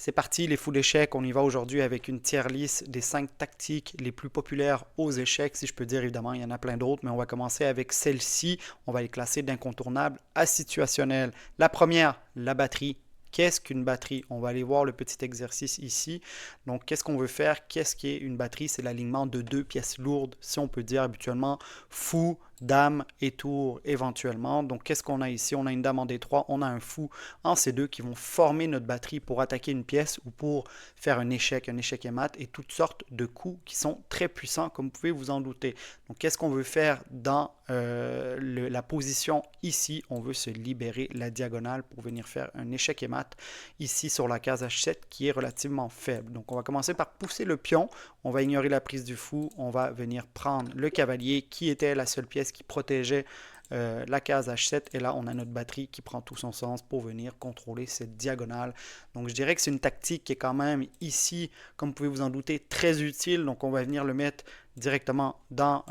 C'est parti, les fous d'échecs. On y va aujourd'hui avec une tier list des 5 tactiques les plus populaires aux échecs, si je peux dire. Évidemment, il y en a plein d'autres, mais on va commencer avec celle-ci. On va les classer d'incontournables à situationnel. La première, la batterie. Qu'est-ce qu'une batterie? On va aller voir le petit exercice ici. Donc, qu'est-ce qu'on veut faire? Qu'est-ce qui est une batterie? C'est l'alignement de deux pièces lourdes, si on peut dire habituellement fou, dame et tour éventuellement. Donc, qu'est-ce qu'on a ici? On a une dame en D3, on a un fou en C2 qui vont former notre batterie pour attaquer une pièce ou pour faire un échec et mat et toutes sortes de coups qui sont très puissants, comme vous pouvez vous en douter. Donc, qu'est-ce qu'on veut faire dans la position ici? On veut se libérer la diagonale pour venir faire un échec et mat ici sur la case H7 qui est relativement faible. Donc, on va commencer par pousser le pion. On va ignorer la prise du fou. On va venir prendre le cavalier qui était la seule pièce qui protégeait la case H7 et là on a notre batterie qui prend tout son sens pour venir contrôler cette diagonale. Donc je dirais que c'est une tactique qui est quand même ici, comme vous pouvez vous en douter, très utile. Donc on va venir le mettre directement dans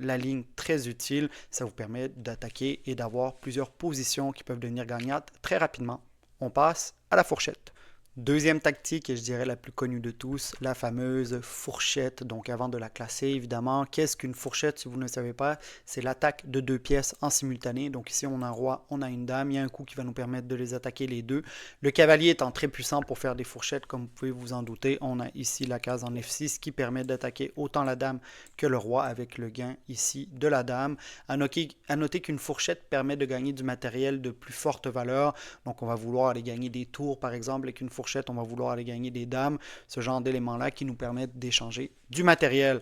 la ligne très utile. Ça vous permet d'attaquer et d'avoir plusieurs positions qui peuvent devenir gagnantes très rapidement. On passe à la fourchette. Deuxième tactique, et je dirais la plus connue de tous, la fameuse fourchette. Donc avant de la classer, évidemment, qu'est-ce qu'une fourchette si vous ne le savez pas? C'est l'attaque de deux pièces en simultané. Donc ici, on a un roi, on a une dame. Il y a un coup qui va nous permettre de les attaquer les deux. Le cavalier étant très puissant pour faire des fourchettes, comme vous pouvez vous en douter. On a ici la case en F6 qui permet d'attaquer autant la dame que le roi avec le gain ici de la dame. À noter qu'une fourchette permet de gagner du matériel de plus forte valeur. Donc on va vouloir aller gagner des tours, par exemple, avec une fourchette. On va vouloir aller gagner des dames, ce genre d'éléments-là qui nous permettent d'échanger du matériel.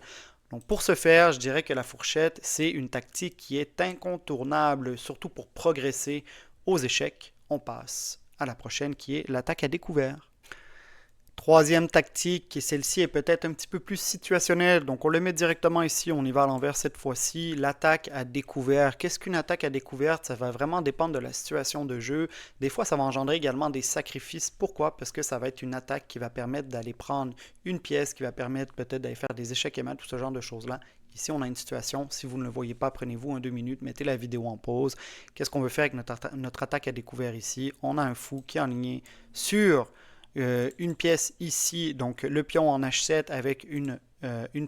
Donc pour ce faire, je dirais que la fourchette, c'est une tactique qui est incontournable, surtout pour progresser aux échecs. On passe à la prochaine qui est l'attaque à découvert. Troisième tactique, et celle-ci est peut-être un petit peu plus situationnelle, donc on le met directement ici, on y va à l'envers cette fois-ci, l'attaque à découvert. Qu'est-ce qu'une attaque à découverte? Ça va vraiment dépendre de la situation de jeu. Des fois, ça va engendrer également des sacrifices. Pourquoi? Parce que ça va être une attaque qui va permettre d'aller prendre une pièce, qui va permettre peut-être d'aller faire des échecs et mat, tout ce genre de choses-là. Ici, on a une situation, si vous ne le voyez pas, prenez-vous 2 minutes, mettez la vidéo en pause. Qu'est-ce qu'on veut faire avec notre attaque à découvert ici? On a un fou qui est aligné sur une pièce ici, donc le pion en H7 avec une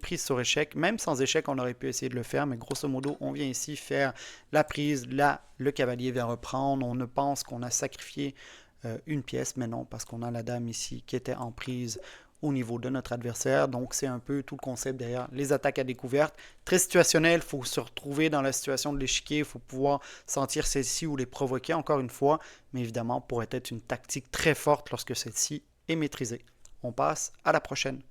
prise sur échec. Même sans échec, on aurait pu essayer de le faire, mais grosso modo, on vient ici faire la prise. Là, le cavalier vient reprendre. On ne pense qu'on a sacrifié une pièce, mais non, parce qu'on a la dame ici qui était en prise au niveau de notre adversaire. Donc, c'est un peu tout le concept derrière les attaques à découverte. Très situationnel, il faut se retrouver dans la situation de l'échiquier, il faut pouvoir sentir celle-ci ou les provoquer encore une fois, mais évidemment, pourrait être une tactique très forte lorsque celle-ci est maîtrisée. On passe à la prochaine.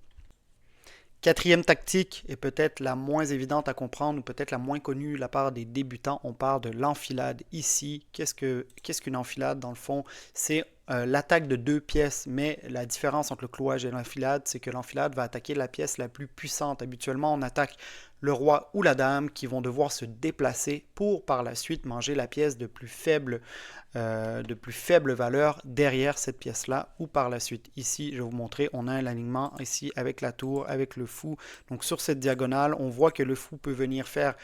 Quatrième tactique est peut-être la moins évidente à comprendre ou peut-être la moins connue de la part des débutants. On parle de l'enfilade ici. Qu'est-ce qu'une enfilade dans le fond? C'est l'attaque de deux pièces, mais la différence entre le clouage et l'enfilade, c'est que l'enfilade va attaquer la pièce la plus puissante. Habituellement, on attaque le roi ou la dame qui vont devoir se déplacer pour par la suite manger la pièce de plus faible valeur derrière cette pièce-là ou par la suite. Ici, je vais vous montrer, on a un alignement ici avec la tour, avec le fou. Donc sur cette diagonale, on voit que le fou peut venir faire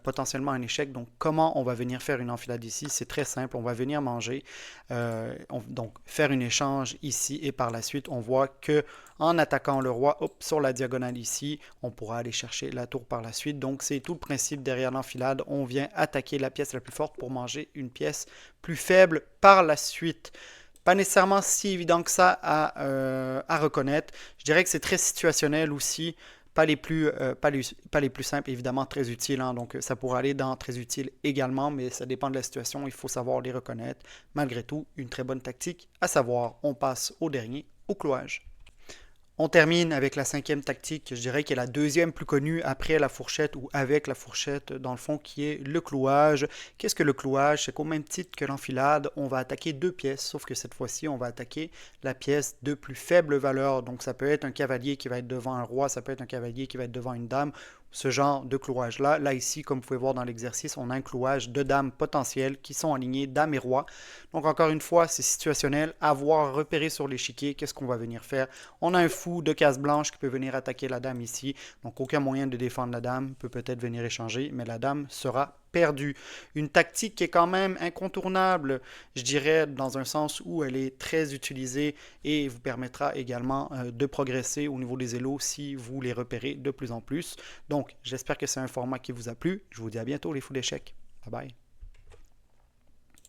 potentiellement un échec. Donc comment on va venir faire une enfilade ici? C'est très simple, on va venir manger, donc faire un échange ici et par la suite, on voit que en attaquant le roi, hop, sur la diagonale ici, on pourra aller chercher la tour par la suite. Donc c'est tout le principe derrière l'enfilade. On vient attaquer la pièce la plus forte pour manger une pièce plus faible par la suite. Pas nécessairement si évident que ça à reconnaître. Je dirais que c'est très situationnel aussi. Pas les plus simples, évidemment très utiles. Hein, donc ça pourrait aller dans très utile également, mais ça dépend de la situation. Il faut savoir les reconnaître. Malgré tout, une très bonne tactique à savoir. On passe au dernier, au clouage. On termine avec la cinquième tactique, je dirais, qui est la deuxième plus connue après la fourchette ou avec la fourchette, dans le fond, qui est le clouage. Qu'est-ce que le clouage? C'est qu'au même titre que l'enfilade, on va attaquer deux pièces, sauf que cette fois-ci, on va attaquer la pièce de plus faible valeur. Donc, ça peut être un cavalier qui va être devant un roi, ça peut être un cavalier qui va être devant une dame, ce genre de clouage-là. Là, ici, comme vous pouvez voir dans l'exercice, on a un clouage de dames potentielles qui sont alignés dame et roi. Donc, encore une fois, c'est situationnel. Avoir repéré sur l'échiquier, qu'est-ce qu'on va venir faire? On a un fou de case blanche qui peut venir attaquer la dame ici. Donc, aucun moyen de défendre la dame peut peut-être venir échanger, mais la dame sera perdu. Une tactique qui est quand même incontournable, je dirais, dans un sens où elle est très utilisée et vous permettra également de progresser au niveau des élos si vous les repérez de plus en plus. Donc, j'espère que c'est un format qui vous a plu. Je vous dis à bientôt les fous d'échecs. Bye bye.